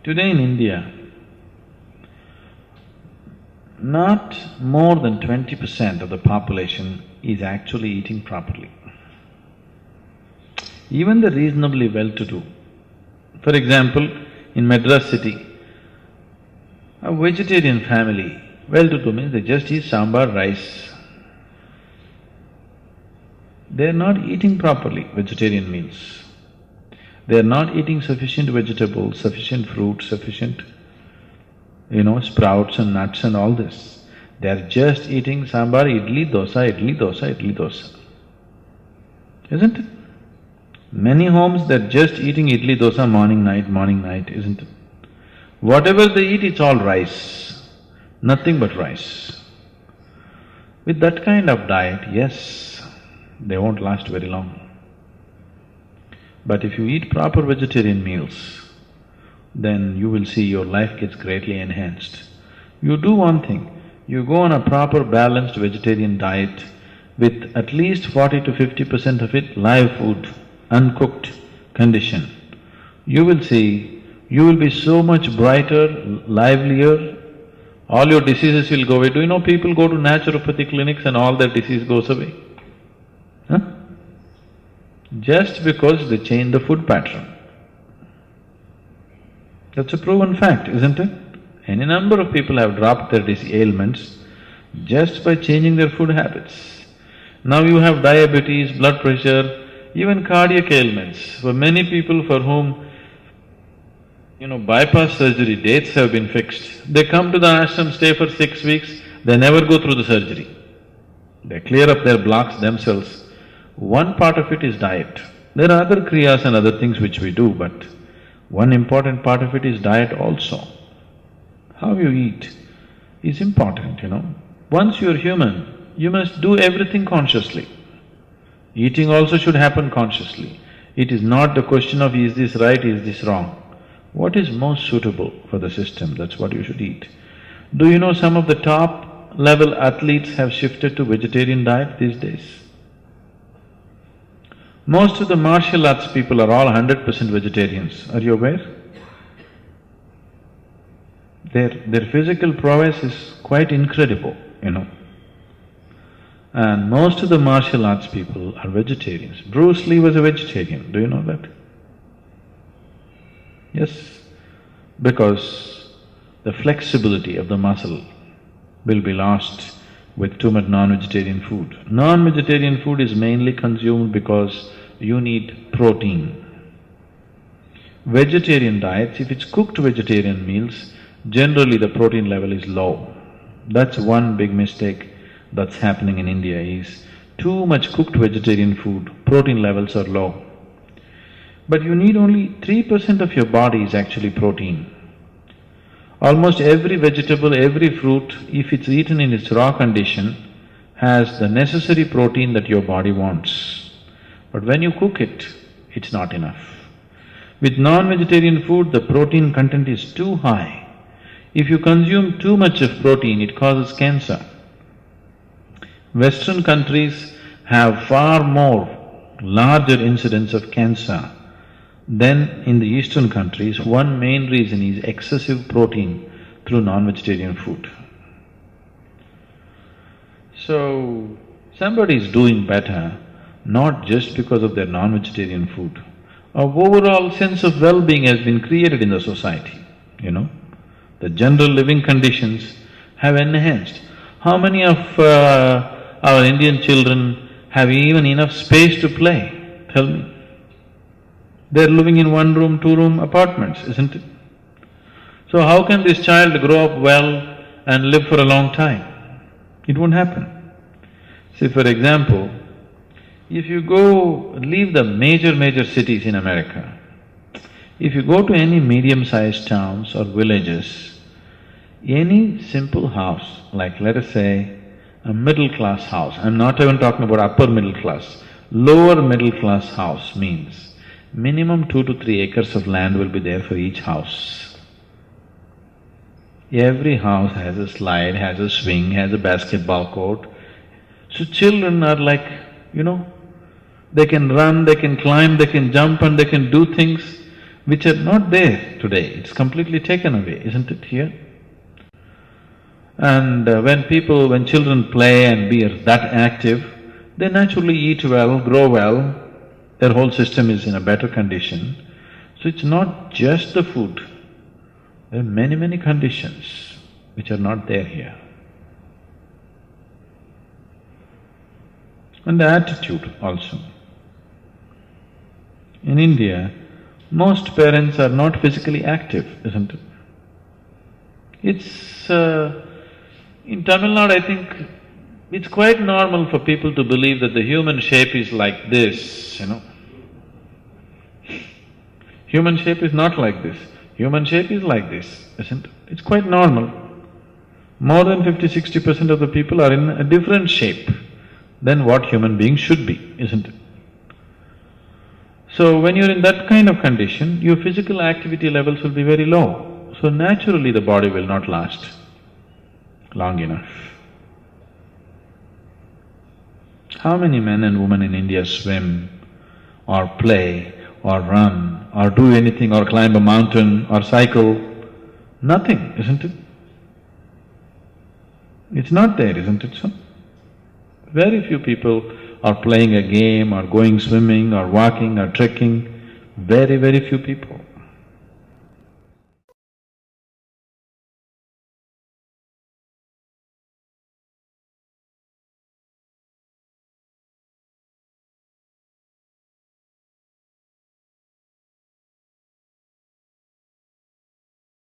Today in India, not more than 20% of the population is actually eating properly. Even the reasonably well-to-do. For example, in Madras city, a vegetarian family, well-to-do means they just eat sambar, rice. They're not eating properly vegetarian meals. They're not eating sufficient vegetables, sufficient fruit, sufficient, sprouts and nuts and all this. They're just eating sambar, idli, dosa, idli, dosa, idli, dosa. Isn't it? Many homes, they're just eating idli, dosa morning, night, isn't it? Whatever they eat, it's all rice, nothing but rice. With that kind of diet, yes, they won't last very long. But if you eat proper vegetarian meals, then you will see your life gets greatly enhanced. You do one thing, you go on a proper balanced vegetarian diet with at least 40 to 50% of it live food, uncooked condition. You will see, you will be so much brighter, livelier, all your diseases will go away. Do you know people go to naturopathy clinics and all their disease goes away? Huh? Just because they change the food pattern. That's a proven fact, isn't it? Any number of people have dropped their ailments just by changing their food habits. Now you have diabetes, blood pressure, even cardiac ailments. For many people for whom, bypass surgery dates have been fixed, they come to the ashram, stay for 6 weeks, they never go through the surgery. They clear up their blocks themselves. One part of it is diet. There are other kriyas and other things which we do, but one important part of it is diet also. How you eat is important, Once you're human, you must do everything consciously. Eating also should happen consciously. It is not the question of is this right, is this wrong. What is most suitable for the system, that's what you should eat. Do you know some of the top level athletes have shifted to vegetarian diet these days? Most of the martial arts people are all 100% vegetarians, are you aware? Their physical prowess is quite incredible, And most of the martial arts people are vegetarians. Bruce Lee was a vegetarian, do you know that? Yes, because the flexibility of the muscle will be lost with too much non-vegetarian food. Non-vegetarian food is mainly consumed because you need protein. Vegetarian diets, if it's cooked vegetarian meals, generally the protein level is low. That's one big mistake that's happening in India is too much cooked vegetarian food, protein levels are low. But you need only 3% of your body is actually protein. Almost every vegetable, every fruit, if it's eaten in its raw condition, has the necessary protein that your body wants. But when you cook it, it's not enough. With non-vegetarian food, the protein content is too high. If you consume too much of protein, it causes cancer. Western countries have far more larger incidence of cancer than in the eastern countries. One main reason is excessive protein through non-vegetarian food. So, somebody is doing better not just because of their non-vegetarian food. A overall sense of well-being has been created in the society, The general living conditions have enhanced. How many of our Indian children have even enough space to play? Tell me. They're living in one-room, two-room apartments, isn't it? So how can this child grow up well and live for a long time? It won't happen. See, for example, if you leave the major cities in America, if you go to any medium-sized towns or villages, any simple house, like let us say a middle-class house, I'm not even talking about upper middle class, lower middle-class house means minimum 2 to 3 acres of land will be there for each house. Every house has a slide, has a swing, has a basketball court. So children are like, they can run, they can climb, they can jump and they can do things which are not there today. It's completely taken away, isn't it here? And when children play and be that active, they naturally eat well, grow well, their whole system is in a better condition. So it's not just the food, there are many conditions which are not there here. And the attitude also. In India, most parents are not physically active, isn't it? It's… in Tamil Nadu, I think it's quite normal for people to believe that the human shape is like this, Human shape is not like this, human shape is like this, isn't it? It's quite normal. More than 50–60% of the people are in a different shape than what human beings should be, isn't it? So when you're in that kind of condition, your physical activity levels will be very low. So naturally the body will not last long enough. How many men and women in India swim or play or run or do anything or climb a mountain or cycle? Nothing, isn't it? It's not there, isn't it so? Very few people are playing a game or going swimming or walking or trekking, very few people.